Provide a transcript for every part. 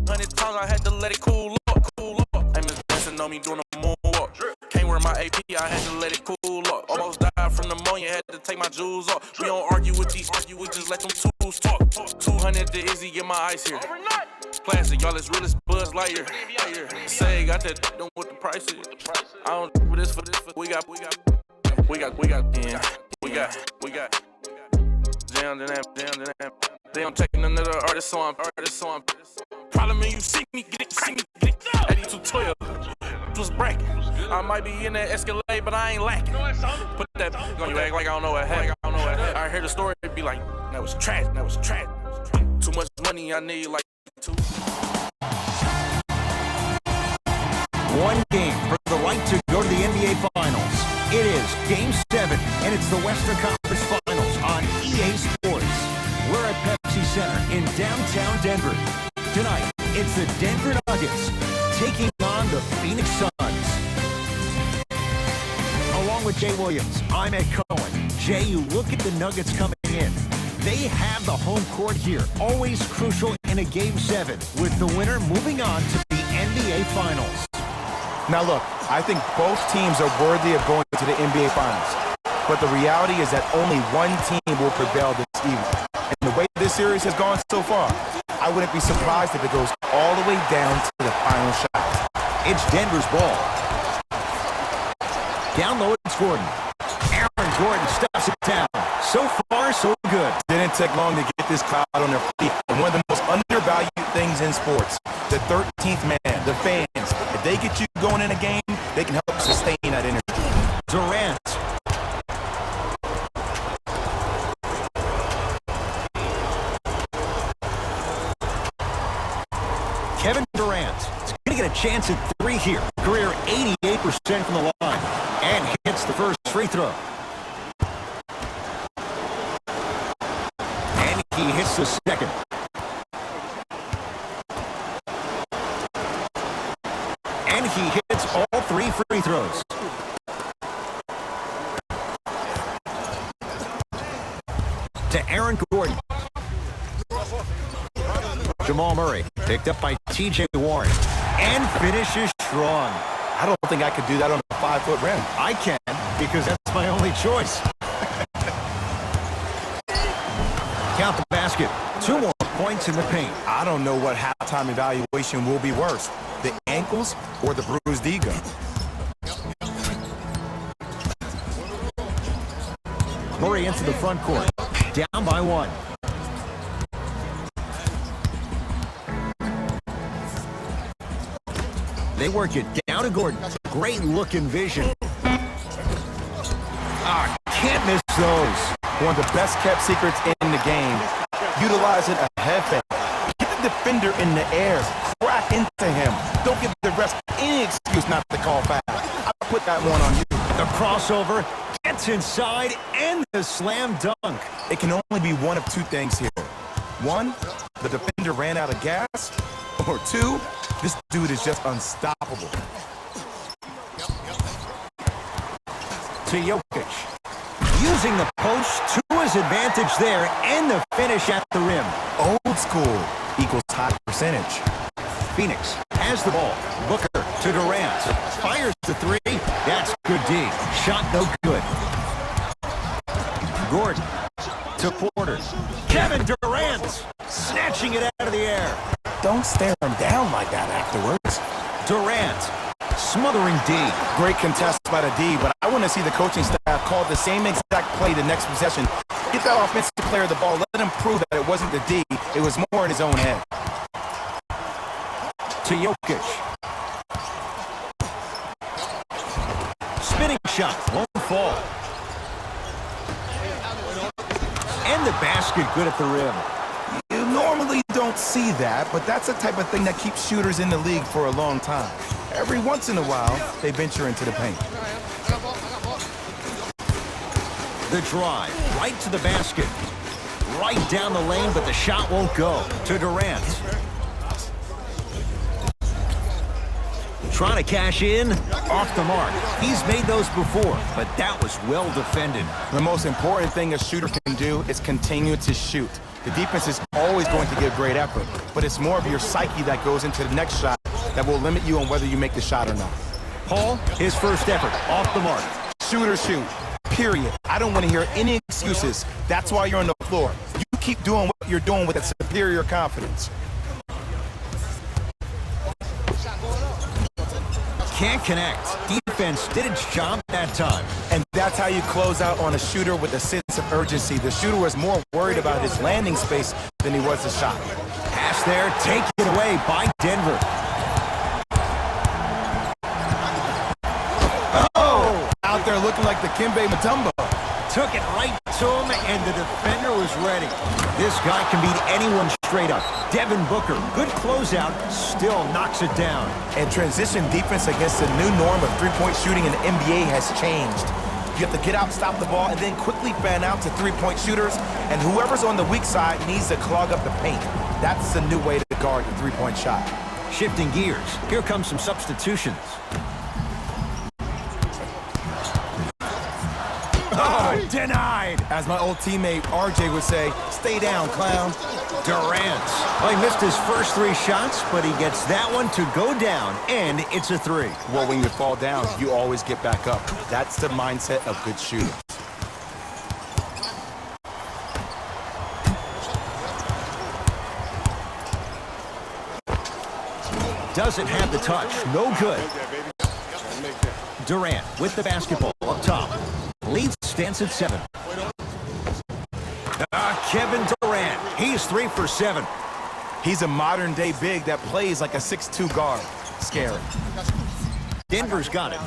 100 times I had to let it cool up, cool up. Ain't Miss dancing on me doing a moonwalk. Can't wear my AP, I had to let it cool up. Almost died from pneumonia, had to take my jewels off. We don't argue with these, we just let them tools talk. 200 to Izzy, get my ice here. Plastic, y'all as real as Buzz Lightyear. Say, got that done with the price is. I don't for this, we got. Down to that. They don't take another artist, so I'm. Problem is you see me, get it. 8212, was bracket. I might be in that Escalade, but I ain't lacking. Put that on you, act like I don't know what happened. I heard the story, be like, that was trash. Too much money, I need like two. One game for the right to go to the NBA Finals. It is Game 7, and it's the Western Conference Finals on EA Sports. We're at Pepsi Center in downtown Denver. Tonight, it's the Denver Nuggets taking on the Phoenix Suns. Along with Jay Williams, I'm Ed Cohen. Jay, you look at the Nuggets coming in. They have the home court here, always crucial in a Game 7, with the winner moving on to the NBA Finals. Now look, I think both teams are worthy of going to the NBA Finals. But the reality is that only one team will prevail this evening. And the way this series has gone so far, I wouldn't be surprised if it goes all the way down to the final shot. It's Denver's ball. Down low, it's Gordon. Aaron Gordon stuffs it down. So far, so good. Didn't take long to get this crowd on their feet. And one of the most undervalued things in sports, the 13th man, the fans. If they get you going in a game, they can help sustain that energy. Durant. Kevin Durant is going to get a chance at 3 here. Career 88% from the line. And hits the first free throw. And he hits the second. And he hits all 3 free throws. To Aaron Gordon. Jamal Murray picked up by TJ Warren. And finishes strong. I don't think I could do that on a 5-foot rim. I can, because that's my only choice. Count the basket. 2 more points in the paint. I don't know what halftime evaluation will be worse, the ankles or the bruised ego. Murray into the front court. Down by 1. They work it down to Gordon. Great look and vision. Can't miss those. One of the best kept secrets in the game. Utilizing a head fake. Get the defender in the air. Crack into him. Don't give the refs any excuse not to call foul. I put that one on you. The crossover gets inside and the slam dunk. It can only be one of 2 things here. 1, the defender ran out of gas. Or 2, this dude is just unstoppable. To Jokic. Using the post to his advantage there, and the finish at the rim. Old school equals high percentage. Phoenix has the ball. Booker to Durant. Fires the 3. That's good D. Shot no good. Gordon to Porter. Kevin Durant snatching it out of the air. Don't stare him down like that afterwards. Durant smothering D. Great contest by the D, but I want to see the coaching staff call the same exact play the next possession. Get that offensive player the ball. Let him prove that it wasn't the D. It was more in his own head. To Jokic. Spinning shot. Won't fall. And the basket good at the rim. You normally don't see that, but that's the type of thing that keeps shooters in the league for a long time. Every once in a while, they venture into the paint. The drive, right to the basket. Right down the lane, but the shot won't go. To Durant. Trying to cash in, off the mark. He's made those before, but that was well defended. The most important thing a shooter can do is continue to shoot. The defense is always going to give great effort, but it's more of your psyche that goes into the next shot that will limit you on whether you make the shot or not. Paul, his first effort, off the mark. Shoot or shoot, period. I don't want to hear any excuses. That's why you're on the floor. You keep doing what you're doing with that superior confidence. Can't connect. Defense did its job that time. And that's how you close out on a shooter with a sense of urgency. The shooter was more worried about his landing space than he was the shot. Pass there, taken away by Denver. Oh! Out there looking like the Kimbe Mutombo. Took it right to him, and the defender was ready. This guy can beat anyone straight up. Devin Booker, good closeout, still knocks it down. And transition defense against the new norm of three-point shooting in the NBA has changed. You have to get out, stop the ball, and then quickly fan out to three-point shooters, and whoever's on the weak side needs to clog up the paint. That's the new way to guard the three-point shot. Shifting gears, here come some substitutions. Oh, denied. As my old teammate RJ would say, stay down, clown. Durant. Well, he missed his first 3 shots, but he gets that one to go down, and it's a 3. Well, when you fall down, you always get back up. That's the mindset of good shooters. Doesn't have the touch. No good. Durant with the basketball up top. Lead stands at 7. Kevin Durant. He's 3 for 7. He's a modern-day big that plays like a 6'2 guard. Scary. Denver's got it.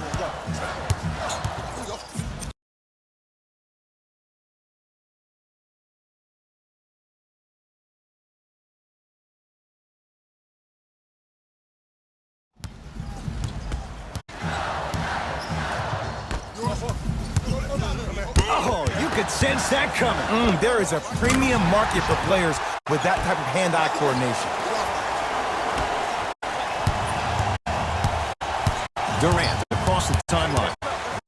Oh, you could sense that coming. There is a premium market for players with that type of hand-eye coordination. Durant across the timeline.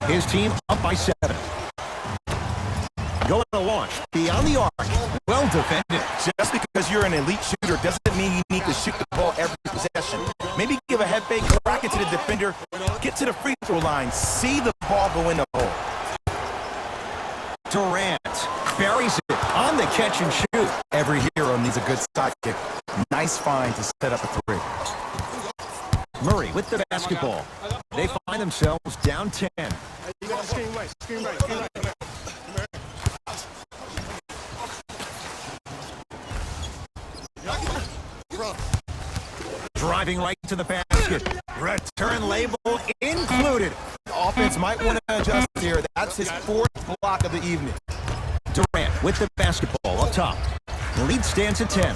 His team up by 7. Going to launch beyond the arc. Well defended. Just because you're an elite shooter doesn't mean you need to shoot the ball every possession. Maybe give a head fake, crack it to the defender, get to the free throw line, see the ball go in the hole. Durant buries it on the catch and shoot. Every hero needs a good sidekick. Nice find to set up a 3. Murray with the basketball. They find themselves down 10. Driving right to the basket. Return label included. Offense might want to adjust here. That's his 4th block of the evening. Durant with the basketball up top. The lead stands at 10.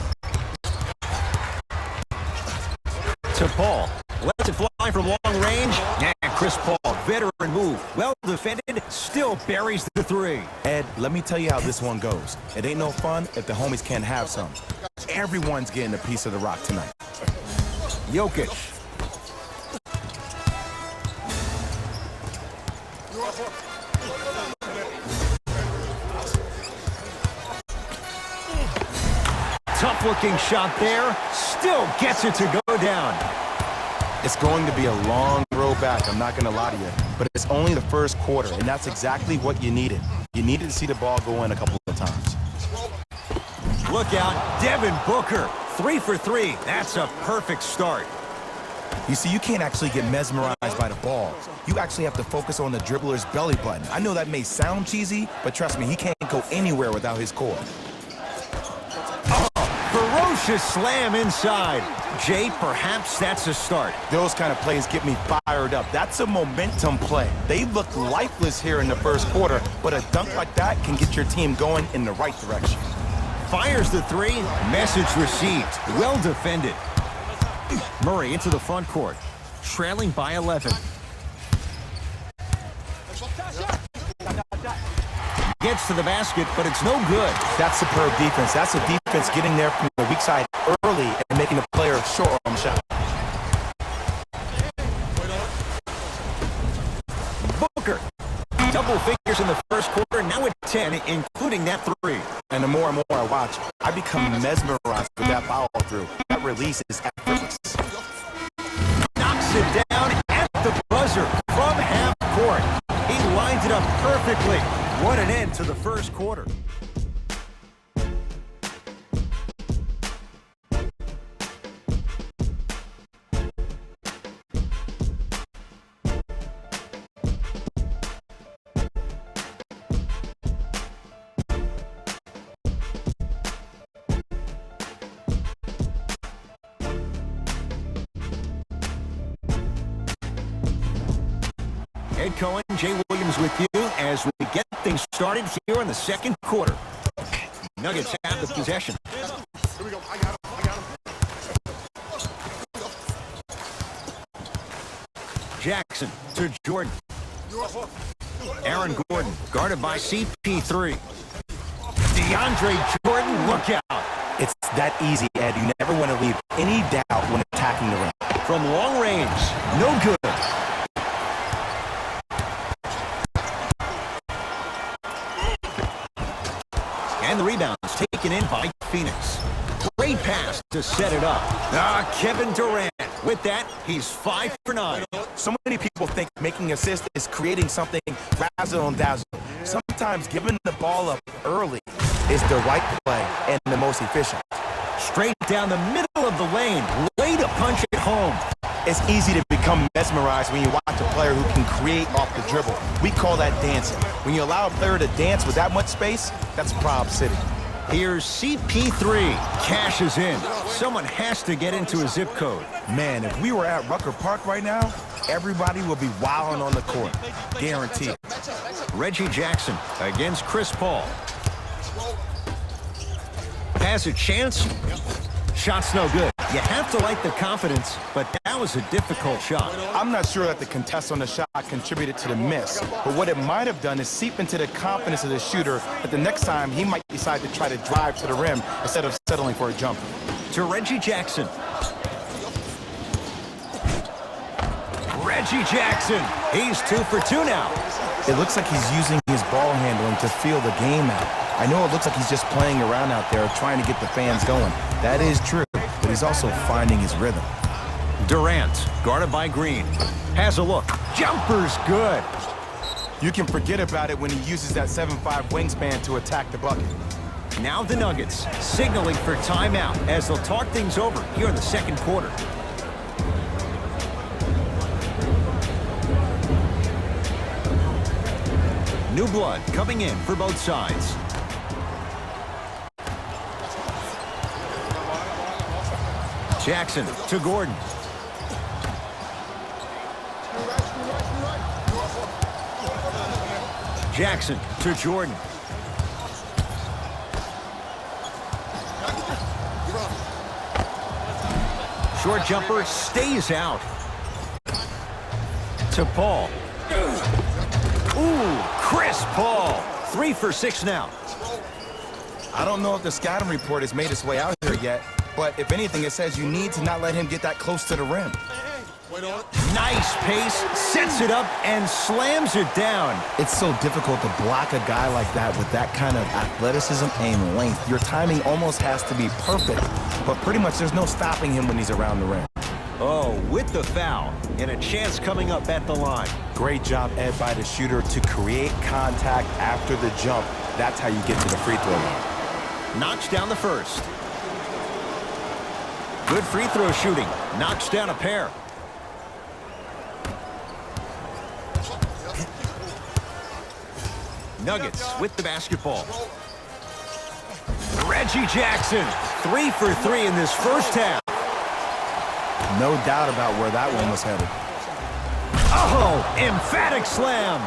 To Paul. Lets it fly from long range. And Chris Paul, veteran move. Well defended, still buries the 3. Ed, let me tell you how this one goes. It ain't no fun if the homies can't have some. Everyone's getting a piece of the rock tonight. Jokic. Tough-looking shot there. Still gets it to go down. It's going to be a long road back, I'm not going to lie to you. But it's only the first quarter, and that's exactly what you needed. You needed to see the ball go in a couple of times. Look out, Devin Booker. 3 for 3. That's a perfect start. You see, you can't actually get mesmerized by the ball. You actually have to focus on the dribbler's belly button. I know that may sound cheesy, but trust me, he can't go anywhere without his core. Ferocious slam inside. Jay, perhaps that's a start. Those kind of plays get me fired up. That's a momentum play. They looked lifeless here in the first quarter, but a dunk like that can get your team going in the right direction. Fires the 3. Message received. Well defended. Murray into the front court. Trailing by 11. Gets to the basket, but it's no good. That's superb defense. That's a defense getting there from the weak side early and making a player a short-arm shot. Booker. Double figures in the first quarter, now at 10, including that 3. And the more and more I watch, I become mesmerized with that follow-through. That release is effortless. Knocks it down at the buzzer from half court. He lines it up perfectly. What an end to the first quarter. Ed Cohen, Jay Williams with you as we get things started here in the second quarter. Nuggets have the possession. Here we go. I got him. Jackson to Jordan. Aaron Gordon guarded by CP3. DeAndre Jordan, look out. It's that easy, Ed. You never want to leave any doubt when attacking the rim. From long range, no good. And the rebound's taken in by Phoenix. Great pass to set it up. Kevin Durant. With that, he's 5 for 9. So many people think making assists is creating something razzle and dazzle. Sometimes giving the ball up early is the right play and the most efficient. Straight down the middle of the lane. Way to punch it home. It's easy to become mesmerized when you watch a player who can create off the dribble. We call that dancing. When you allow a player to dance with that much space, that's Prob City. Here's CP3. Cashes in. Someone has to get into a zip code. Man, if we were at Rucker Park right now, everybody would be wilding on the court. Guaranteed. Reggie Jackson against Chris Paul. Has a chance. Shot's no good. You have to like the confidence, but that was a difficult shot. I'm not sure that the contest on the shot contributed to the miss, but what it might have done is seep into the confidence of the shooter that the next time he might decide to try to drive to the rim instead of settling for a jumper. To Reggie Jackson. Reggie Jackson. He's 2 for 2 now. It looks like he's using his ball handling to feel the game out. I know it looks like he's just playing around out there trying to get the fans going. That is true, but he's also finding his rhythm. Durant, guarded by Green. Has a look. Jumper's good. You can forget about it when he uses that 7'5" wingspan to attack the bucket. Now the Nuggets signaling for timeout as they'll talk things over here in the second quarter. New blood coming in for both sides. Jackson to Gordon. Jackson to Jordan. Short jumper stays out. To Paul. Ooh, Chris Paul. 3 for 6 now. I don't know if the scouting report has made its way out here yet, but if anything, it says you need to not let him get that close to the rim. Nice pace, sets it up, and slams it down. It's so difficult to block a guy like that with that kind of athleticism and length. Your timing almost has to be perfect, but pretty much there's no stopping him when he's around the rim. Oh, with the foul, and a chance coming up at the line. Great job, Ed, by the shooter to create contact after the jump. That's how you get to the free throw line. Knocks down the first. Good free throw shooting. Knocks down a pair. Nuggets with the basketball. Reggie Jackson, 3 for 3 in this first half. No doubt about where that one was headed. Oh, emphatic slam.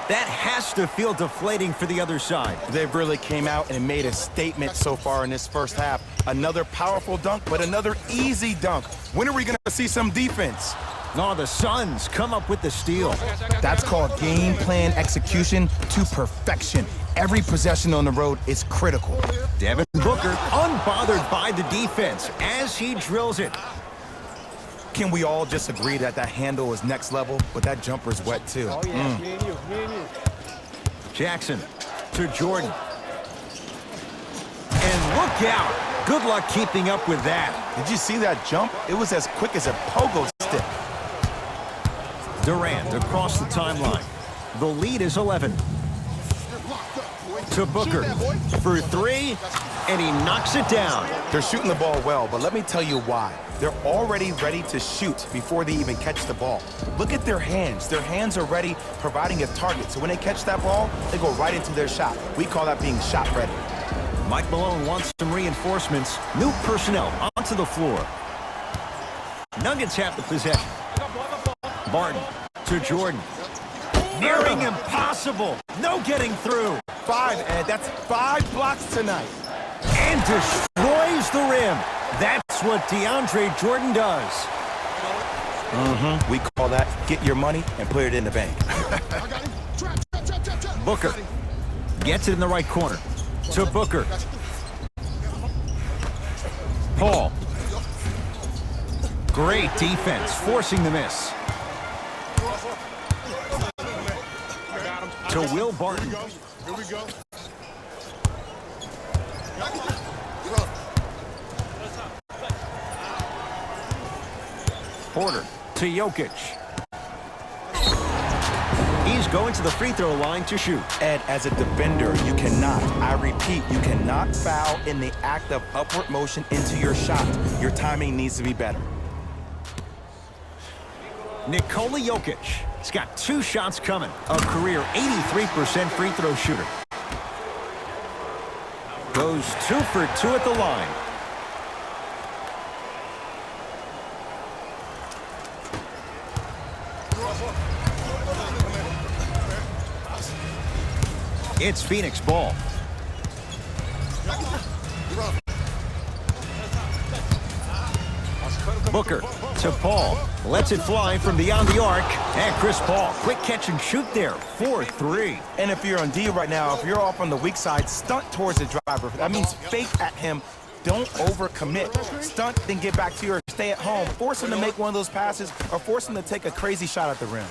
That has to feel deflating for the other side. They've really came out and made a statement so far in this first half. Another powerful dunk, but another easy dunk. When are we going to see some defense? Oh, the Suns come up with the steal. That's called game plan execution to perfection. Every possession on the road is critical. Devin Booker unbothered by the defense as he drills it. Can we all just agree that that handle is next level, but that jumper's wet too? Oh, yeah. Me and you. Jackson to Jordan. Look out. Good luck keeping up with that. Did you see that jump? It was as quick as a pogo stick. Durant across the timeline. The lead is 11. To Booker for three, and he knocks it down. They're shooting the ball well, but let me tell you why. They're already ready to shoot before they even catch the ball. Look at their hands. Their hands are ready, providing a target. So when they catch that ball, they go right into their shot. We call that being shot ready. Mike Malone wants some reinforcements. New personnel onto the floor. Nuggets have the possession. Barton to Jordan. Nearing impossible. No getting through. 5, and that's 5 blocks tonight. And destroys the rim. That's what DeAndre Jordan does. We call that get your money and put it in the bank. Booker gets it in the right corner. To Booker. Paul. Great defense, forcing the miss. To Will Barton. Here we go. Porter to Jokic. He's going to the free throw line to shoot. Ed, as a defender, you cannot, I repeat, you cannot foul in the act of upward motion into your shot. Your timing needs to be better. Nikola Jokic. He's got 2 shots coming. A career 83% free throw shooter. Goes 2 for 2 at the line. It's Phoenix ball. Booker to Paul. Lets it fly from beyond the arc. And Chris Paul, quick catch and shoot there. 4-3. And if you're on D right now, if you're off on the weak side, stunt towards the driver. That means fake at him. Don't overcommit. Stunt, then get back to your stay at home. Force him to make one of those passes or force him to take a crazy shot at the rim.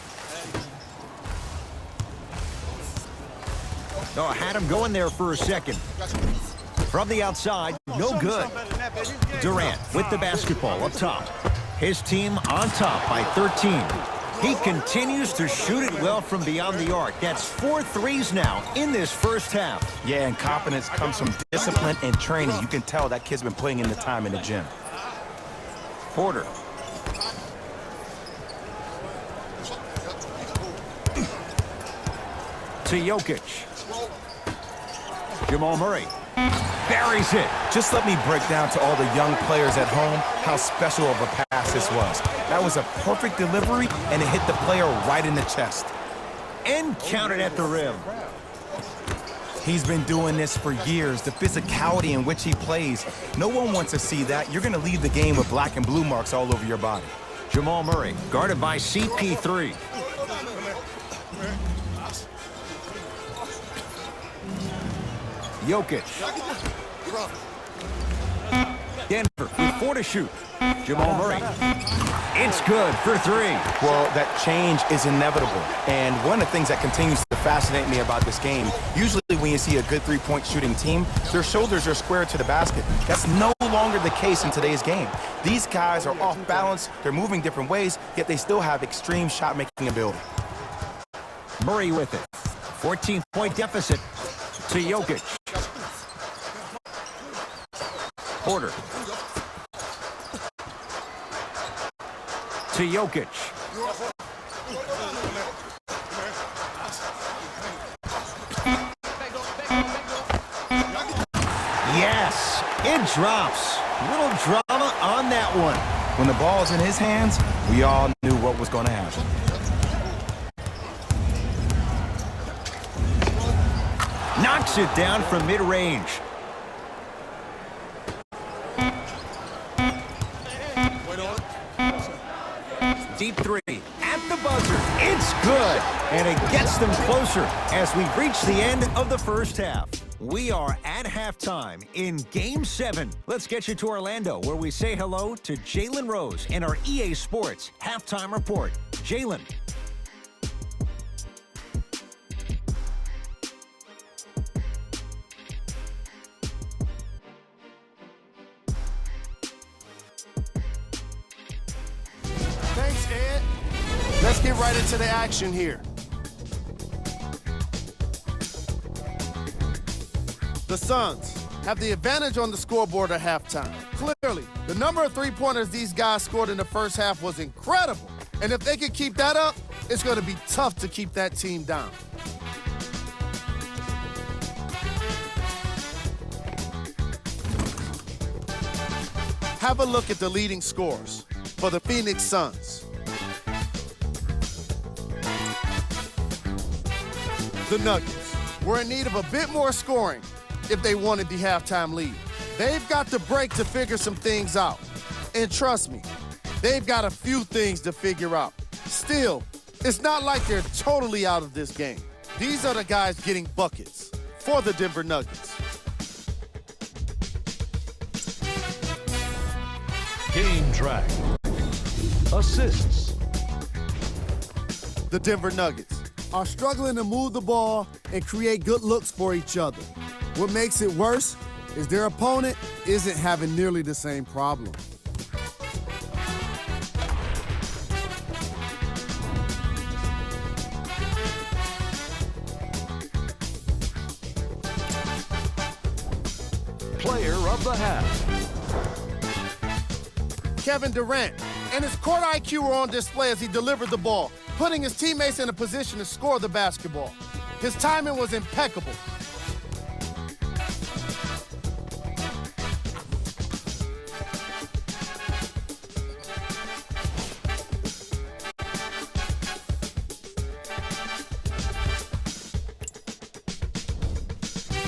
Oh, had him going there for a second. From the outside, no good. Durant with the basketball up top. His team on top by 13. He continues to shoot it well from beyond the arc. That's 4 threes now in this first half. Yeah, and confidence comes from discipline and training. You can tell that kid's been putting in the time in the gym. Porter. To Jokic. Jamal Murray buries it. Just let me break down to all the young players at home how special of a pass this was. That was a perfect delivery, and it hit the player right in the chest. And counted at the rim. He's been doing this for years. The physicality in which he plays. No one wants to see that. You're going to leave the game with black and blue marks all over your body. Jamal Murray, guarded by CP3. Jokic. Denver with 4 to shoot. Jamal Murray. It's good for 3. Well, that change is inevitable. And one of the things that continues to fascinate me about this game, usually when you see a good three-point shooting team, their shoulders are square to the basket. That's no longer the case in today's game. These guys are off balance, they're moving different ways, yet they still have extreme shot-making ability. Murray with it. 14-point deficit to Jokic. Porter. To Jokic. Yes, it drops. Little drama on that one. When the ball's in his hands, we all knew what was going to happen. Knocks it down from mid-range. Deep 3 at the buzzer. It's good, and it gets them closer as we reach the end of the first half. We are at halftime in Game 7. Let's get you to Orlando, where we say hello to Jalen Rose in our EA Sports Halftime Report. Jalen. Ed. Let's get right into the action here. The Suns have the advantage on the scoreboard at halftime. Clearly, the number of three-pointers these guys scored in the first half was incredible. And if they can keep that up, it's going to be tough to keep that team down. Have a look at the leading scorers for the Phoenix Suns. The Nuggets were in need of a bit more scoring if they wanted the halftime lead. They've got the break to figure some things out. And trust me, they've got a few things to figure out. Still, it's not like they're totally out of this game. These are the guys getting buckets for the Denver Nuggets. Game track. Assists. The Denver Nuggets are struggling to move the ball and create good looks for each other. What makes it worse is their opponent isn't having nearly the same problem. Player of the half. Kevin Durant and his court IQ were on display as he delivered the ball, putting his teammates in a position to score the basketball. His timing was impeccable.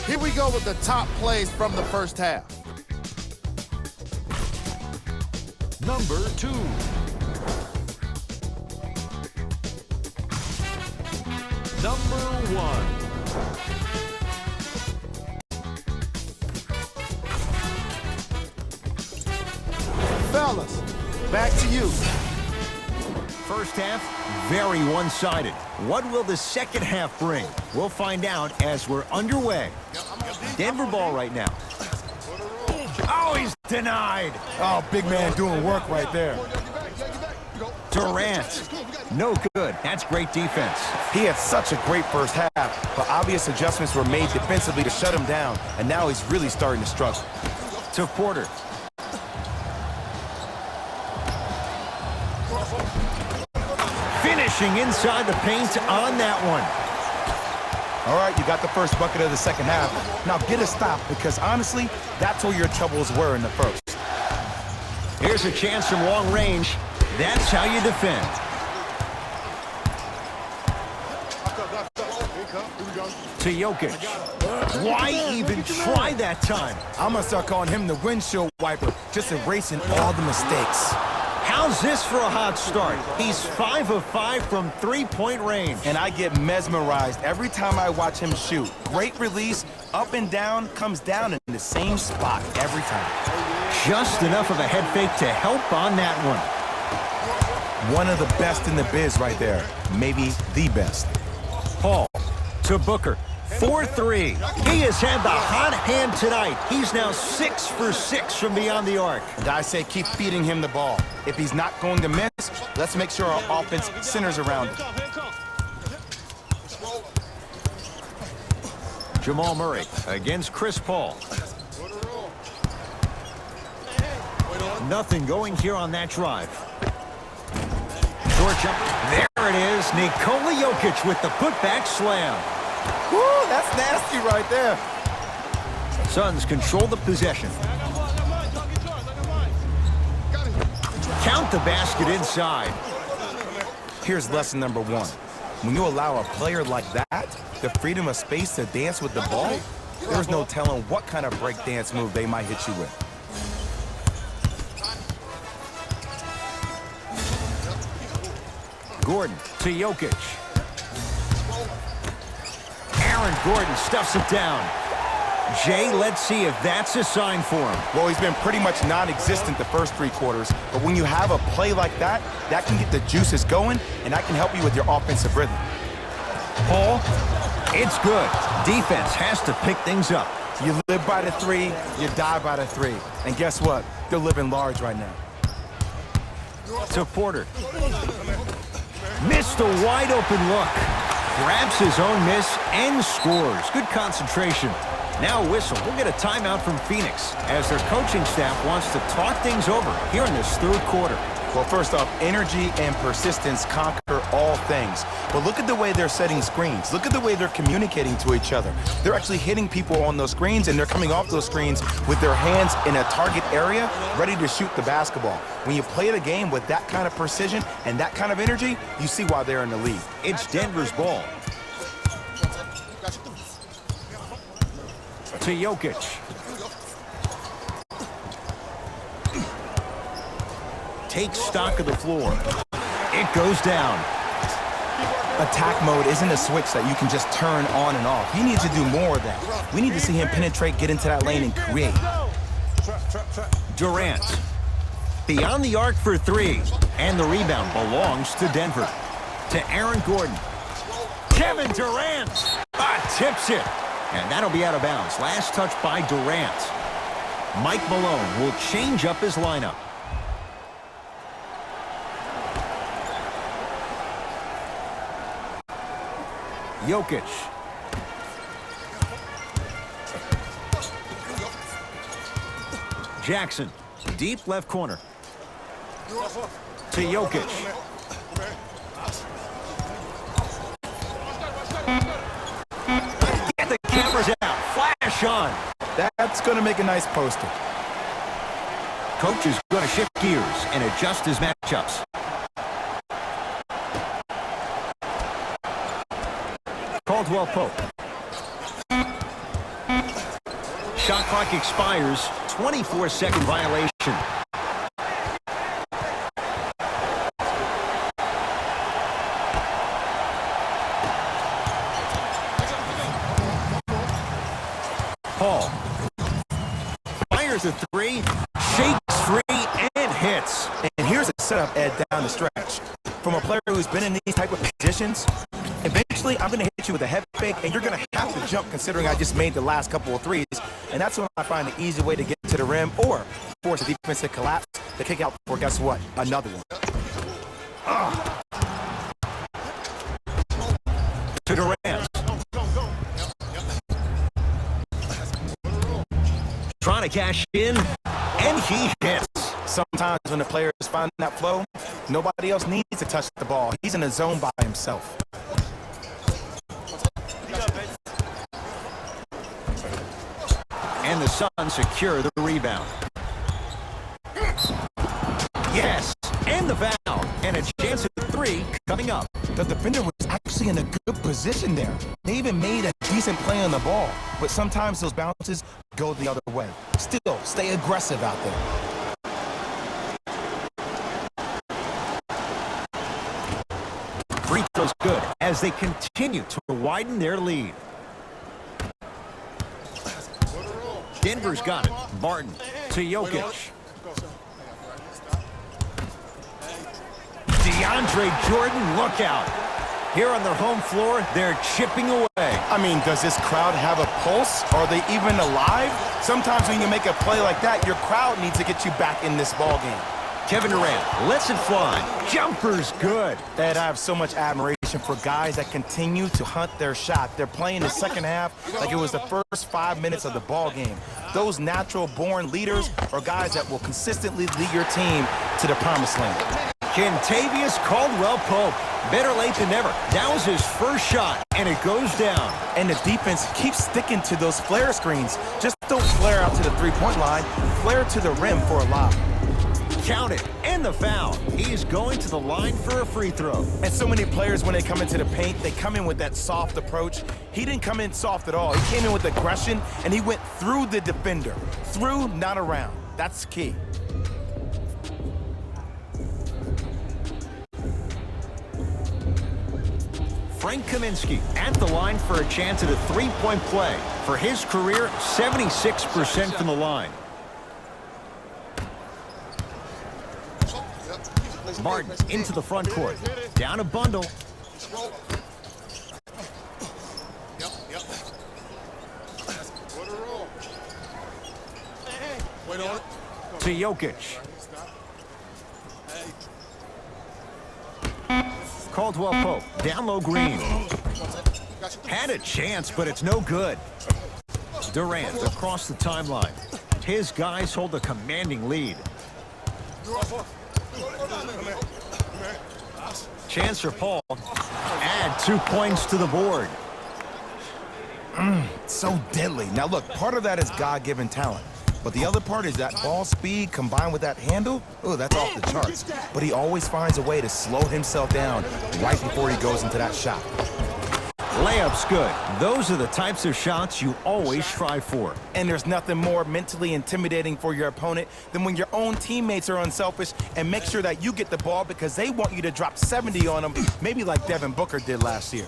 Here we go with the top plays from the first half. Number 2. Number 1. Fellas, back to you. First half, very one-sided. What will the second half bring? We'll find out as we're underway. Denver ball right now. Oh, he's denied. Oh, big man doing work right there. Durant. No good. That's great defense. He had such a great first half, but obvious adjustments were made defensively to shut him down, and now he's really starting to struggle. To Porter. Finishing inside the paint on that one. All right, you got the first bucket of the second half. Now get a stop, because honestly, that's where your troubles were in the first. Here's a chance from long range. That's how you defend. To Jokic. Why even try that time? I'm going to start calling him the windshield wiper, just erasing all the mistakes. How's this for a hot start? He's 5 of 5 from three-point range. And I get mesmerized every time I watch him shoot. Great release, up and down, comes down in the same spot every time. Just enough of a head fake to help on that one. One of the best in the biz right there. Maybe the best. Paul to Booker. 4-3. He has had the hot hand tonight. He's now 6 for 6 from beyond the arc. And I say keep feeding him the ball. If he's not going to miss, let's make sure our offense centers around him. Jamal Murray against Chris Paul. Nothing going here on that drive. Short jump. There it is. Nikola Jokic with the putback slam. Woo, that's nasty right there. Suns control the possession. Count the basket inside. Here's lesson number 1. When you allow a player like that the freedom of space to dance with the ball, there's no telling what kind of break dance move they might hit you with. Gordon to Jokic. Aaron Gordon stuffs it down. Jay, let's see if that's a sign for him. Well, he's been pretty much non-existent the first 3 quarters, but when you have a play like that, that can get the juices going, and that can help you with your offensive rhythm. Paul, it's good. Defense has to pick things up. You live by the 3, you die by the 3. And guess what? They're living large right now. To Porter. Missed a wide open look. Grabs his own miss and scores. Good concentration. Now a whistle. We'll get a timeout from Phoenix as their coaching staff wants to talk things over here in this third quarter. Well, first off, energy and persistence conquer all things. But look at the way they're setting screens. Look at the way they're communicating to each other. They're actually hitting people on those screens, and they're coming off those screens with their hands in a target area, ready to shoot the basketball. When you play the game with that kind of precision and that kind of energy, you see why they're in the lead. It's Denver's ball. To Jokic. Takes stock of the floor. It goes down. Attack mode isn't a switch that you can just turn on and off. He needs to do more of that. We need to see him penetrate, get into that lane, and create. Durant. Beyond the arc for three. And the rebound belongs to Denver. To Aaron Gordon. Kevin Durant. Tips it. And that'll be out of bounds. Last touch by Durant. Mike Malone will change up his lineup. Jokic. Jackson. Deep left corner. To Jokic. Get the cameras out. Flash on. That's going to make a nice poster. Coach is going to shift gears and adjust his matchups. Caldwell Pope. Shot clock expires. 24-second violation. Paul. Fires a three. Shakes free and hits. And here's a setup, Ed, down the stretch. From a player who's been in these type of positions, eventually I'm going to hit you with a head fake, and you're going to have to jump considering I just made the last couple of threes. And that's when I find the easy way to get to the rim or force the defense to collapse to kick out for, guess what, another one. To Durant. Trying to cash in, and he hits. Sometimes when the players find that flow, nobody else needs to touch the ball. He's in a zone by himself. And the Suns secure the rebound. Yes, and the foul, and a chance at three coming up. The defender was actually in a good position there. They even made a decent play on the ball, but sometimes those bounces go the other way. Still, stay aggressive out there. Free throws good as they continue to widen their lead. Denver's got it. Martin to Jokic. DeAndre Jordan, look out. Here on their home floor, they're chipping away. I mean, does this crowd have a pulse? Are they even alive? Sometimes when you make a play like that, your crowd needs to get you back in this ball game. Kevin Durant lets it fly. Jumper's good. Ed, I have so much admiration for guys that continue to hunt their shot. They're playing the second half like it was the first 5 minutes of the ball game. Those natural-born leaders are guys that will consistently lead your team to the promised land. Kentavious Caldwell-Pope. Better late than never. That was his first shot, and it goes down. And the defense keeps sticking to those flare screens. Just don't flare out to the three-point line. Flare to the rim for a lob. Count it, and the foul. He's going to the line for a free throw. And so many players, when they come into the paint, they come in with that soft approach. He didn't come in soft at all. He came in with aggression, and he went through the defender. Through, not around. That's key. Frank Kaminsky at the line for a chance at a three-point play. For his career, 76% from the line. Martin into the front court. Down a bundle. To Jokic. Caldwell Pope, down low green. Had a chance, but it's no good. Durant across the timeline. His guys hold a commanding lead. Chance for Paul. Add 2 points to the board. So deadly. Now look, part of that is God-given talent. But the other part is that ball speed combined with that handle. Oh, that's off the charts. But he always finds a way to slow himself down right before he goes into that shot. Layup's good. Those are the types of shots you always strive for. And there's nothing more mentally intimidating for your opponent than when your own teammates are unselfish and make sure that you get the ball because they want you to drop 70 on them, maybe like Devin Booker did last year.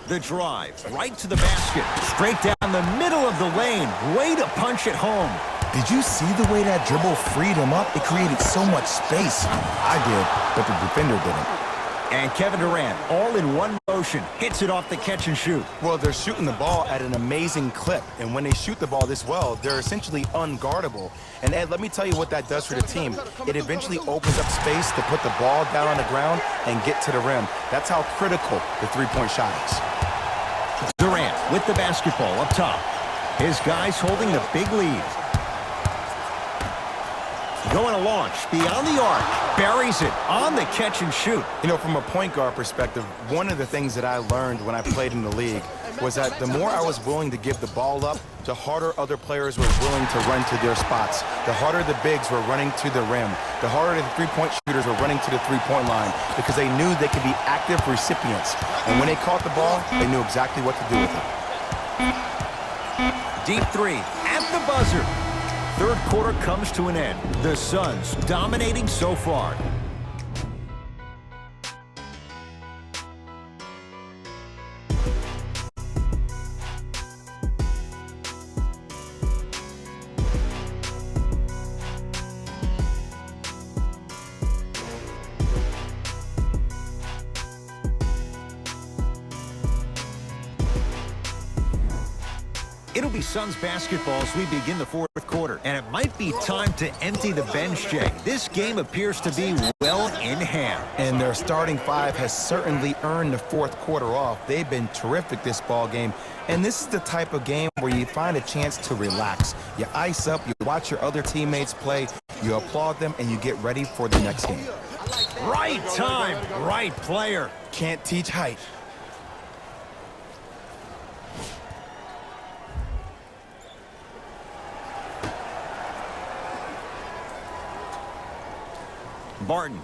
The drive, right to the basket, straight down the middle of the lane. Way to punch it home. Did you see the way that dribble freed him up? It created so much space. I did, but the defender didn't. And Kevin Durant, all in one motion, hits it off the catch and shoot. Well, they're shooting the ball at an amazing clip. And when they shoot the ball this well, they're essentially unguardable. And Ed, let me tell you what that does for the team. It eventually opens up space to put the ball down on the ground and get to the rim. That's how critical the three-point shot is. Durant with the basketball up top. His guys holding the big lead. Going to launch beyond the arc. Buries it on the catch and shoot. You know, from a point guard perspective, one of the things that I learned when I played in the league was that the more I was willing to give the ball up, the harder other players were willing to run to their spots. The harder the bigs were running to the rim. The harder the three-point shooters were running to the three-point line because they knew they could be active recipients. And when they caught the ball, they knew exactly what to do with it. Deep three at the buzzer. Third quarter comes to an end. The Suns dominating so far. It'll be Suns basketball as we begin the fourth quarter, and it might be time to empty the bench, Jay. This game appears to be well in hand. And their starting five has certainly earned the fourth quarter off. They've been terrific this ball game. And this is the type of game where you find a chance to relax. You ice up, you watch your other teammates play, you applaud them, and you get ready for the next game. Right time, right player. Can't teach height. Barton.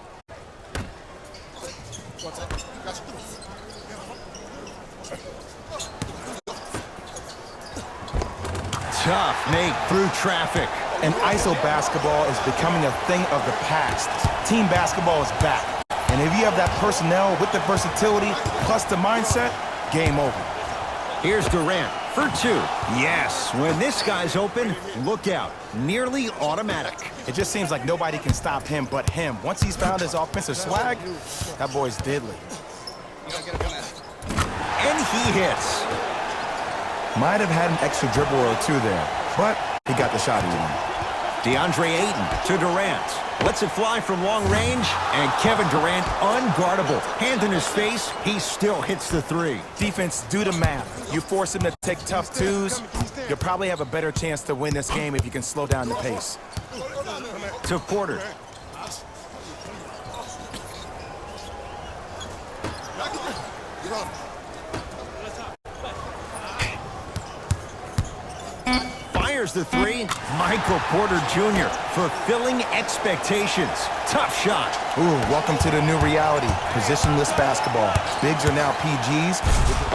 Tough make through traffic. And ISO basketball is becoming a thing of the past. Team basketball is back. And if you have that personnel with the versatility plus the mindset, game over. Here's Durant for two. Yes, when this guy's open, look out. Nearly automatic. It just seems like nobody can stop him but him. Once he's found his offensive swag, that boy's deadly. And he hits. Might have had an extra dribble or two there, but he got the shot he wanted. DeAndre Ayton to Durant. Lets it fly from long range, and Kevin Durant unguardable. Hand in his face, he still hits the three. Defense, do the math. You force him to take tough twos, you'll probably have a better chance to win this game if you can slow down the pace. To Porter. Fires the three. Michael Porter Jr. fulfilling expectations. Tough shot. Ooh, welcome to the new reality. Positionless basketball. Bigs are now PGs.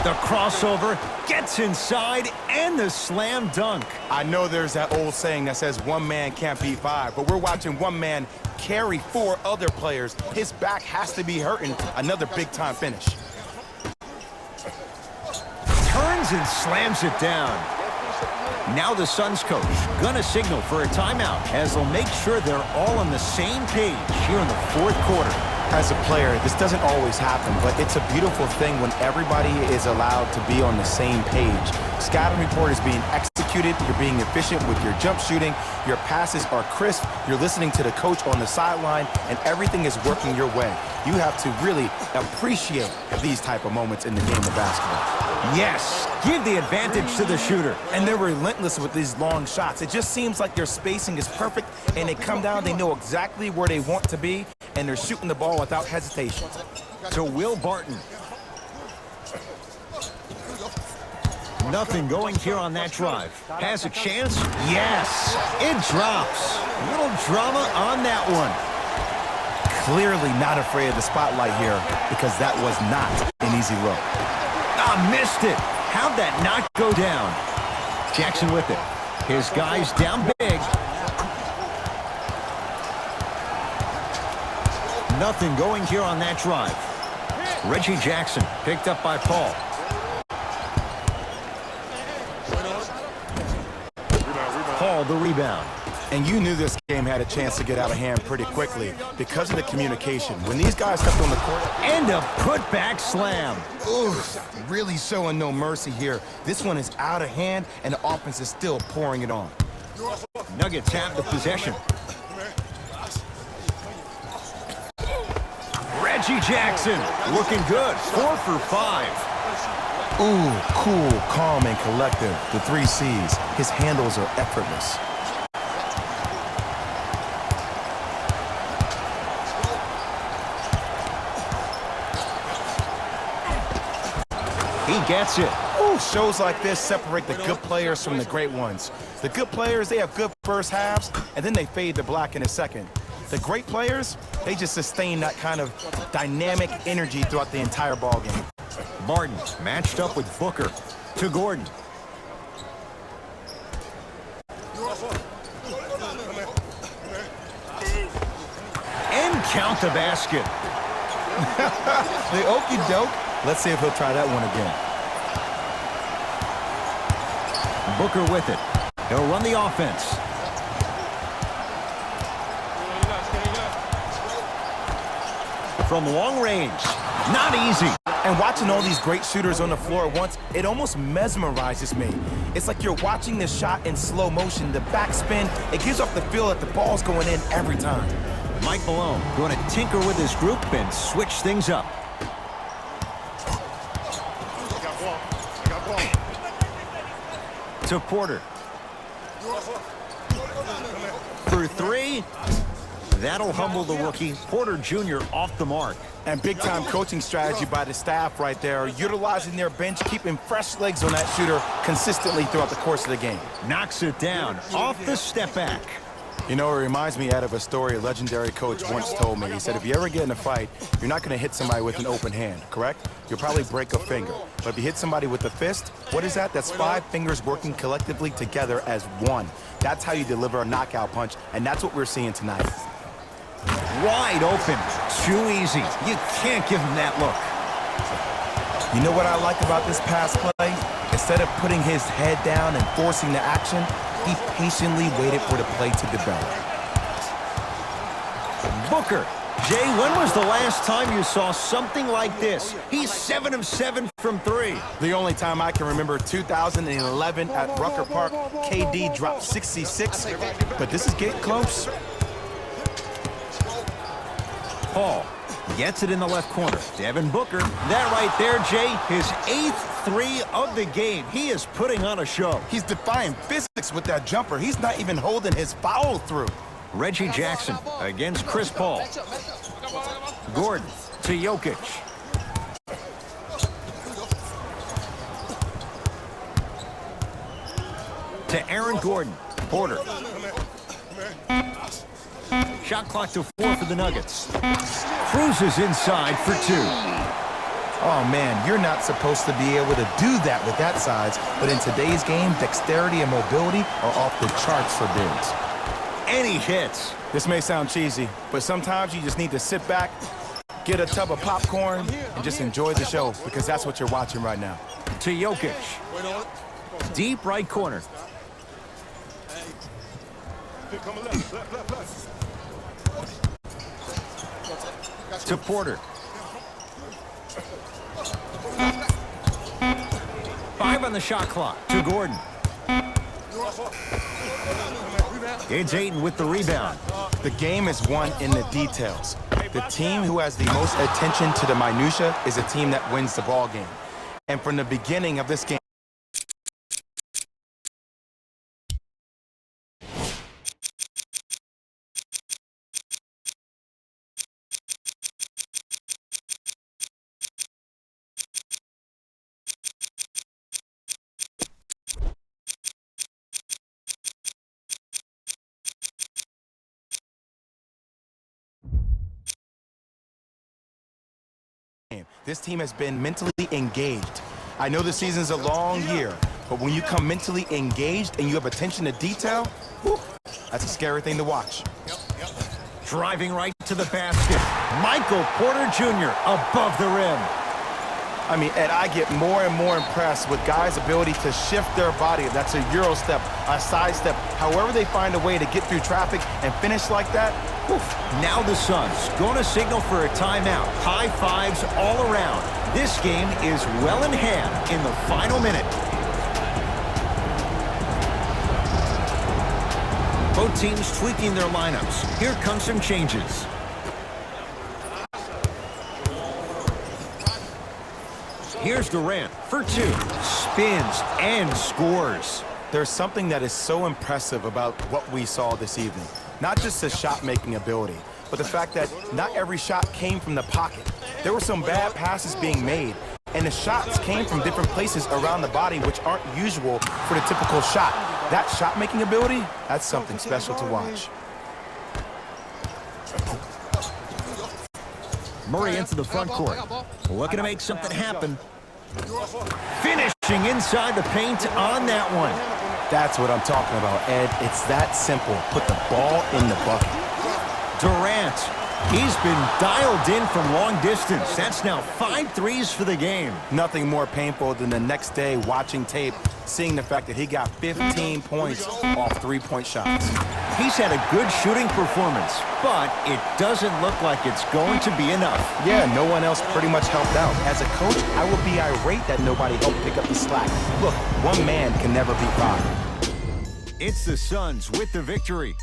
The crossover gets inside and the slam dunk. I know there's that old saying that says one man can't beat five, but we're watching one man carry four other players. His back has to be hurting. Another big-time finish. Turns and slams it down. Now the Suns coach gonna signal for a timeout as they'll make sure they're all on the same page here in the fourth quarter. As a player, this doesn't always happen, but it's a beautiful thing when everybody is allowed to be on the same page. Scouting report is being executed, you're being efficient with your jump shooting, your passes are crisp, you're listening to the coach on the sideline, and everything is working your way. You have to really appreciate these type of moments in the game of basketball. Yes, give the advantage to the shooter. And they're relentless with these long shots. It just seems like their spacing is perfect, and they come down, they know exactly where they want to be, and they're shooting the ball without hesitation. To Will Barton. Nothing going here on that drive. Has a chance? Yes, it drops. A little drama on that one. Clearly not afraid of the spotlight here because that was not an easy look. Missed it. How'd that not go down? Jackson with it. His guys down big. Nothing going here on that drive. Reggie Jackson picked up by Paul. Paul the rebound. And you knew this game had a chance to get out of hand pretty quickly because of the communication. When these guys stepped on the court... And a putback slam. Ooh, really showing no mercy here. This one is out of hand, and the offense is still pouring it on. Nuggets have the possession. Reggie Jackson looking good. 4 for 5. Ooh, cool, calm, and collective. The 3 C's. His handles are effortless. He gets it. Ooh, shows like this separate the good players from the great ones. The good players, they have good first halves, and then they fade to black in a second. The great players, they just sustain that kind of dynamic energy throughout the entire ball game. Martin matched up with Booker. To Gordon. And count the basket. The okie doke. Let's see if he'll try that one again. Booker with it. He'll run the offense. From long range. Not easy. And watching all these great shooters on the floor at once, it almost mesmerizes me. It's like you're watching this shot in slow motion. The backspin, it gives off the feel that the ball's going in every time. Mike Malone going to tinker with his group and switch things up. To Porter. For 3. That'll humble the rookie. Porter Jr. off the mark. And big-time coaching strategy by the staff right there, utilizing their bench, keeping fresh legs on that shooter consistently throughout the course of the game. Knocks it down off the step back. You know, it reminds me out of a story a legendary coach once told me. He said, if you ever get in a fight, you're not going to hit somebody with an open hand, correct? You'll probably break a finger. But if you hit somebody with a fist, what is that? That's 5 fingers working collectively together as one. That's how you deliver a knockout punch, and that's what we're seeing tonight. Wide open. Too easy. You can't give him that look. You know what I like about this pass play? Instead of putting his head down and forcing the action, he patiently waited for the play to develop. Booker. Jay, when was the last time you saw something like this? He's 7 of 7 from 3. The only time I can remember, 2011 at Rucker Park, KD dropped 66, but this is getting close. Paul gets it in the left corner. Devin Booker. That right there, Jay, his 8th 3 of the game. He is putting on a show. He's defying physics with that jumper. He's not even holding his foul through. Reggie Jackson against Chris Paul. Gordon to Jokic. To Aaron Gordon. Porter. Shot clock to 4 for the Nuggets. Cruises inside for 2. Oh, man, you're not supposed to be able to do that with that size, but in today's game, dexterity and mobility are off the charts for bigs. And he hits. This may sound cheesy, but sometimes you just need to sit back, get a tub of popcorn, and just enjoy the show, because that's what you're watching right now. To Jokic. Deep right corner. to Porter. 5 on the shot clock to Gordon. It's Ayton with the rebound. The game is won in the details. The team who has the most attention to the minutia is a team that wins the ball game. And from the beginning of this game, this team has been mentally engaged. I know the season's a long year, but when you come mentally engaged and you have attention to detail, whew, that's a scary thing to watch. Driving right to the basket. Michael Porter Jr. above the rim. I mean, Ed, I get more and more impressed with guys' ability to shift their body. That's a Euro step, a side step. However they find a way to get through traffic and finish like that. Whew. Now the Suns going to signal for a timeout. High fives all around. This game is well in hand in the final minute. Both teams tweaking their lineups. Here come some changes. Here's Durant for 2. Spins and scores. There's something that is so impressive about what we saw this evening. Not just the shot-making ability, but the fact that not every shot came from the pocket. There were some bad passes being made, and the shots came from different places around the body, which aren't usual for the typical shot. That shot-making ability, that's something special to watch. Murray into the front court. Looking to make something happen. Finishing inside the paint on that one. That's what I'm talking about, Ed. It's that simple. Put the ball in the bucket. Durant, he's been dialed in from long distance. That's now 5 threes for the game. Nothing more painful than the next day watching tape, seeing the fact that he got 15 points off 3-point shots. He's had a good shooting performance, but it doesn't look like it's going to be enough. Yeah, no one else pretty much helped out. As a coach, I would be irate that nobody helped pick up the slack. Look, one man can never beat 5. It's the Suns with the victory.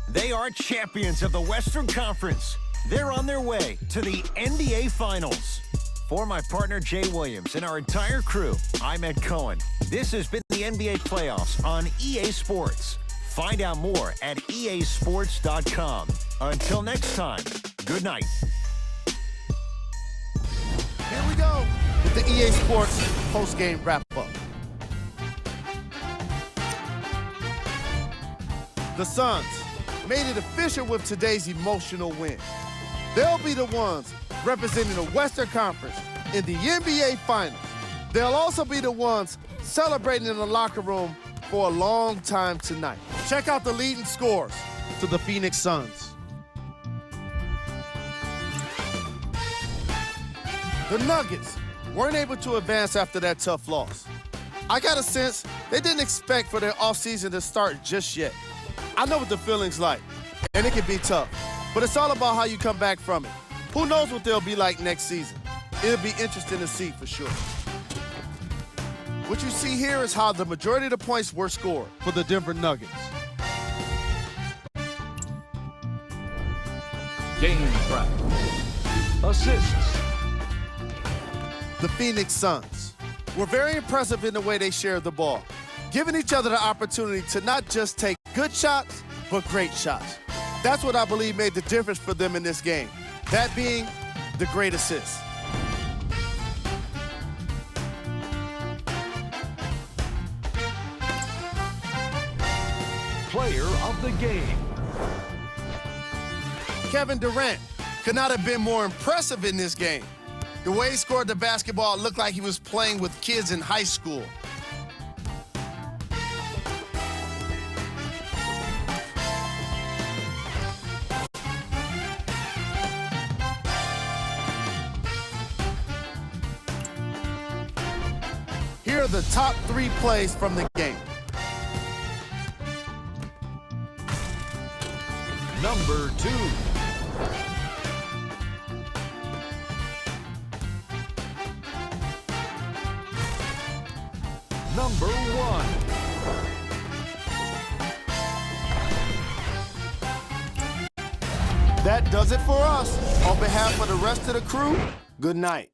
They are champions of the Western Conference. They're on their way to the NBA Finals. For my partner, Jay Williams, and our entire crew, I'm Ed Cohen. This has been the NBA Playoffs on EA Sports. Find out more at easports.com. Until next time, good night. Here we go with the EA Sports post-game wrap-up. The Suns made it official with today's emotional win. They'll be the ones representing the Western Conference in the NBA Finals. They'll also be the ones celebrating in the locker room for a long time tonight. Check out the leading scores to the Phoenix Suns. The Nuggets weren't able to advance after that tough loss. I got a sense they didn't expect for their offseason to start just yet. I know what the feeling's like, and it can be tough, but it's all about how you come back from it. Who knows what they'll be like next season? It'll be interesting to see for sure. What you see here is how the majority of the points were scored for the Denver Nuggets. Game track. Assists. The Phoenix Suns were very impressive in the way they shared the ball, giving each other the opportunity to not just take good shots, but great shots. That's what I believe made the difference for them in this game, that being the great assists. Player of the game. Kevin Durant could not have been more impressive in this game. The way he scored the basketball looked like he was playing with kids in high school. Here are the top 3 plays from the game. Number 2. number 1. That does it for us. On behalf of the rest of the crew, good night.